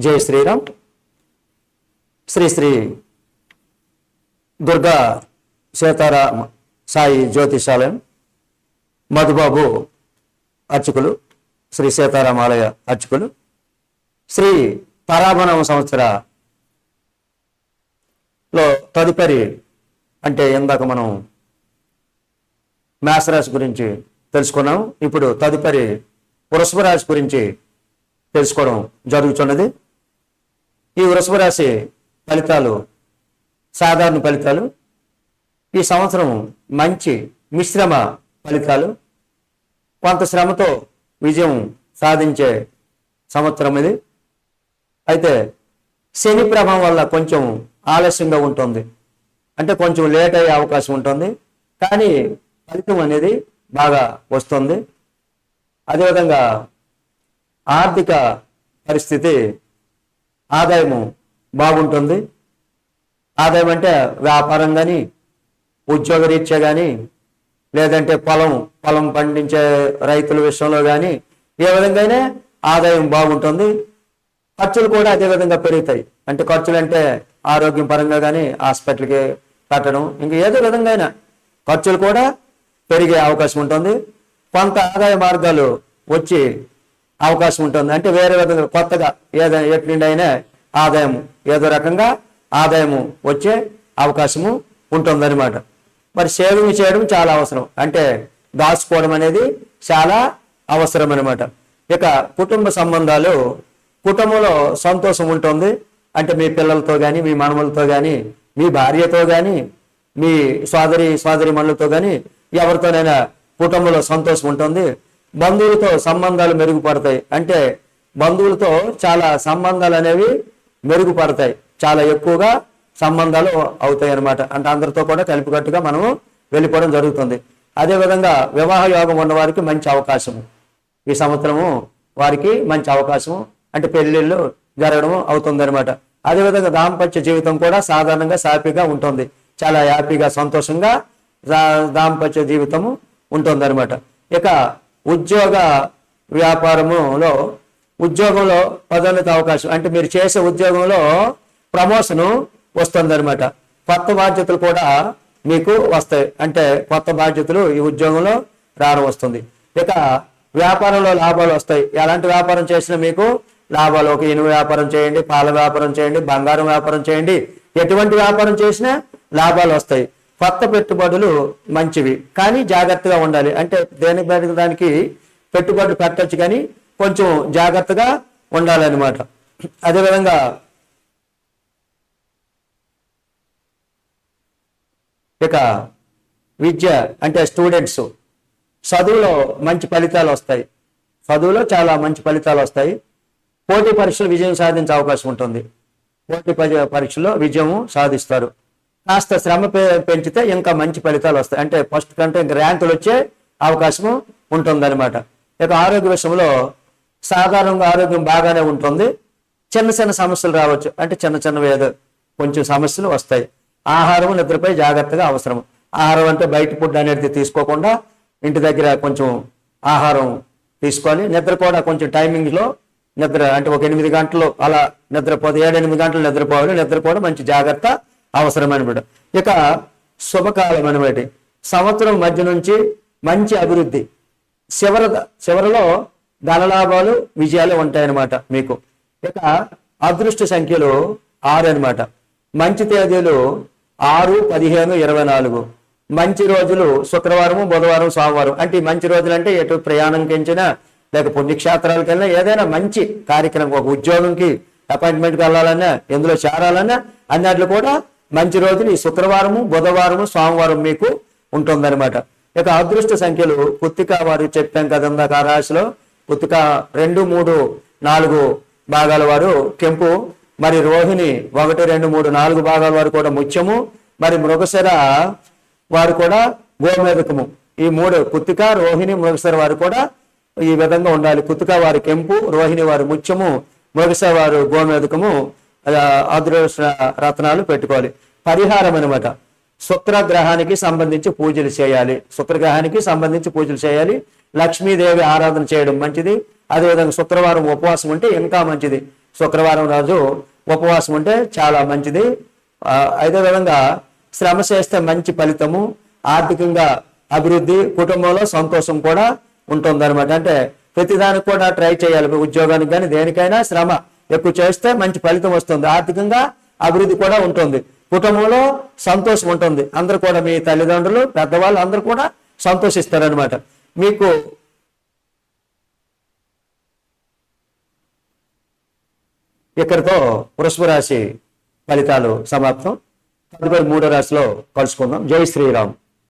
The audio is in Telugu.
జై శ్రీరామ్. శ్రీ శ్రీ దుర్గా సీతారామ సాయి జ్యోతిషాలయం మధుబాబు అర్చకులు, శ్రీ సీతారామాలయ అర్చకులు, శ్రీ పరాభనవ సంవత్సరలో తదుపరి అంటే ఇందాక మనం మేషరాశి గురించి తెలుసుకున్నాం. ఇప్పుడు తదుపరి వృషభ రాశి గురించి తెలుసుకోవడం జరుగుతున్నది. ఈ వృషభ రాశి ఫలితాలు సాధారణ ఫలితాలు. ఈ సంవత్సరం మంచి మిశ్రమ ఫలితాలు, కొంత శ్రమతో విజయం సాధించే సంవత్సరం ఇది. అయితే శని ప్రభావం వల్ల కొంచెం ఆలస్యంగా ఉంటుంది, అంటే కొంచెం లేట్ అయ్యే అవకాశం ఉంటుంది, కానీ ఫలితం అనేది బాగా వస్తుంది. అదేవిధంగా ఆర్థిక పరిస్థితి, ఆదాయము బాగుంటుంది. ఆదాయం అంటే వ్యాపారం కానీ, ఉద్యోగ రీత్యా కానీ, లేదంటే పొలం పండించే రైతుల విషయంలో కానీ ఏ విధంగానే ఆదాయం బాగుంటుంది. ఖర్చులు కూడా అదే విధంగా పెరుగుతాయి. అంటే ఖర్చులు అంటే ఆరోగ్యం పరంగా కానీ, హాస్పిటల్కి కట్టడం, ఇంకా ఏదో విధంగా ఖర్చులు కూడా పెరిగే అవకాశం ఉంటుంది. కొంత ఆదాయ మార్గాలు వచ్చి అవకాశం ఉంటుంది. అంటే వేరే విధంగా కొత్తగా ఎట్లుండి అయినా ఆదాయం ఏదో రకంగా ఆదాయము వచ్చే అవకాశము ఉంటుందన్నమాట. మరి సేవింగ్ చేయడం చాలా అవసరం, అంటే దాచుకోవడం అనేది చాలా అవసరం అనమాట. ఇక కుటుంబ సంబంధాలు, కుటుంబంలో సంతోషం ఉంటుంది. అంటే మీ పిల్లలతో కానీ, మీ మనవలతో కానీ, మీ భార్యతో కానీ, మీ సోదరిమణులతో కానీ ఎవరితోనైనా కుటుంబంలో సంతోషం ఉంటుంది. బంధువులతో సంబంధాలు మెరుగుపడతాయి. అంటే బంధువులతో చాలా సంబంధాలు అనేవి మెరుగుపడతాయి, చాలా ఎక్కువగా సంబంధాలు అవుతాయి అన్నమాట. అంటే అందరితో కూడా కలిపికట్టుగా మనము వెళ్ళిపోవడం జరుగుతుంది. అదేవిధంగా వివాహ యోగం ఉన్న వారికి మంచి అవకాశము, ఈ సంవత్సరము వారికి మంచి అవకాశము, అంటే పెళ్ళిళ్ళు జరగడం అవుతుంది అనమాట. అదేవిధంగా దాంపత్య జీవితం కూడా సాధారణంగా సాఫీగా ఉంటుంది, చాలా హ్యాపీగా సంతోషంగా దాంపత్య జీవితము ఉంటుంది అనమాట. ఇక ఉద్యోగ వ్యాపారములో, ఉద్యోగంలో పదోన్నతి అవకాశం, అంటే మీరు చేసే ఉద్యోగంలో ప్రమోషను వస్తుంది అనమాట. కొత్త బాధ్యతలు కూడా మీకు వస్తాయి, అంటే కొత్త బాధ్యతలు ఈ ఉద్యోగంలో రావడం వస్తుంది. ఇక వ్యాపారంలో లాభాలు వస్తాయి. ఎలాంటి వ్యాపారం చేసినా మీకు లాభాలు. ఒక ఇనుము వ్యాపారం చేయండి, పాల వ్యాపారం చేయండి, బంగారం వ్యాపారం చేయండి, ఎటువంటి వ్యాపారం చేసినా లాభాలు వస్తాయి. కొత్త పెట్టుబడులు మంచివి, కానీ జాగ్రత్తగా ఉండాలి. అంటే దానికి పెట్టుబడులు పెట్టచ్చు, కానీ కొంచెం జాగ్రత్తగా ఉండాలన్నమాట. అదేవిధంగా ఇక విద్య, అంటే స్టూడెంట్స్ చదువులో మంచి ఫలితాలు వస్తాయి, చదువులో చాలా మంచి ఫలితాలు వస్తాయి. పోటీ పరీక్షలు విజయం సాధించే అవకాశం ఉంటుంది. పోటీ పరీక్షలో విజయం సాధిస్తారు. కాస్త శ్రమ పెంచితే ఇంకా మంచి ఫలితాలు వస్తాయి, అంటే ఫస్ట్ కంటే ఇంకా ర్యాంకులు వచ్చే అవకాశం ఉంటుందన్నమాట. ఇక ఆరోగ్య విషయంలో సాధారణంగా ఆరోగ్యం బాగానే ఉంటుంది. చిన్న చిన్న సమస్యలు రావచ్చు, అంటే చిన్న ఏదో కొంచెం సమస్యలు వస్తాయి. ఆహారం, నిద్రపై జాగ్రత్తగా అవసరం. ఆహారం అంటే బయట ఫుడ్ అనేది తీసుకోకుండా ఇంటి దగ్గర కొంచెం ఆహారం తీసుకోవాలి. నిద్ర కూడా కొంచెం టైమింగ్లో నిద్ర, అంటే ఒక 8 గంటలు అలా నిద్రపోతే 7-8 గంటలు నిద్రపోవాలి. నిద్ర కూడా మంచి జాగ్రత్త అవసరమనమాట. ఇక శుభకాలం అనమాట. సంవత్సరం మధ్య నుంచి మంచి అభివృద్ధి, చివరిలో ధనలాభాలు, విజయాలు ఉంటాయన్నమాట మీకు. ఇక అదృష్ట సంఖ్యలు 6 అనమాట. మంచి తేదీలు 6, 15, 24. మంచి రోజులు శుక్రవారము, బుధవారం, సోమవారం. అంటే మంచి రోజులు అంటే ఎటు ప్రయాణంకి ఎంచినా, లేక పుణ్యక్షేత్రాలకు వెళ్ళినా, ఏదైనా మంచి కార్యక్రమం, ఒక ఉద్యోగంకి అపాయింట్మెంట్కి వెళ్ళాలన్నా, ఎందులో చేరాలన్నా అన్నిట్లో కూడా మంచి రోజులు ఈ శుక్రవారము, బుధవారము, సోమవారం మీకు ఉంటుందన్నమాట. ఇక అదృష్ట సంఖ్యలు పుత్తిక వారు చెప్పాం కదందా, ఆ రాశిలో పుత్తిక 2, 3, 4 భాగాల వారు కెంపు, మరి రోహిణి 1, 2, 3, 4 భాగాల వారు కూడా ముత్యము, మరి మృగశిర వారు కూడా గోమేదకము. ఈ 3 పుత్తిక, రోహిణి, మృగశిర వారు కూడా ఈ విధంగా ఉండాలి. పుత్తిక వారి కెంపు, రోహిణి వారు ముత్యము, మృగశిర వారు గోమేదకము. అదృష్ట రత్నాలు పెట్టుకోవాలి. పరిహారం అనమాట. శుక్రగ్రహానికి సంబంధించి పూజలు చేయాలి. శుక్రగ్రహానికి సంబంధించి పూజలు చేయాలి. లక్ష్మీదేవి ఆరాధన చేయడం మంచిది. అదేవిధంగా శుక్రవారం ఉపవాసం ఉంటే ఇంకా మంచిది. శుక్రవారం రోజు ఉపవాసం ఉంటే చాలా మంచిది. అదే విధంగా శ్రమ చేస్తే మంచి ఫలితము, ఆర్థికంగా అభివృద్ధి, కుటుంబంలో సంతోషం కూడా ఉంటుందన్నమాట. అంటే ప్రతిదానికి కూడా ట్రై చేయాలి. ఉద్యోగానికి కానీ దేనికైనా శ్రమ ఎక్కువ చేస్తే మంచి ఫలితం వస్తుంది, ఆర్థికంగా అభివృద్ధి కూడా ఉంటుంది, కుటుంబంలో సంతోషం ఉంటుంది. అందరూ కూడా మీ తల్లిదండ్రులు, పెద్దవాళ్ళు అందరూ కూడా సంతోషిస్తారనమాట. మీకు ఇక్కడితో వృషభ రాశి ఫలితాలు సమాప్తం. తదుపరి 3వ రాశిలో కలుసుకుందాం. జై శ్రీరామ్.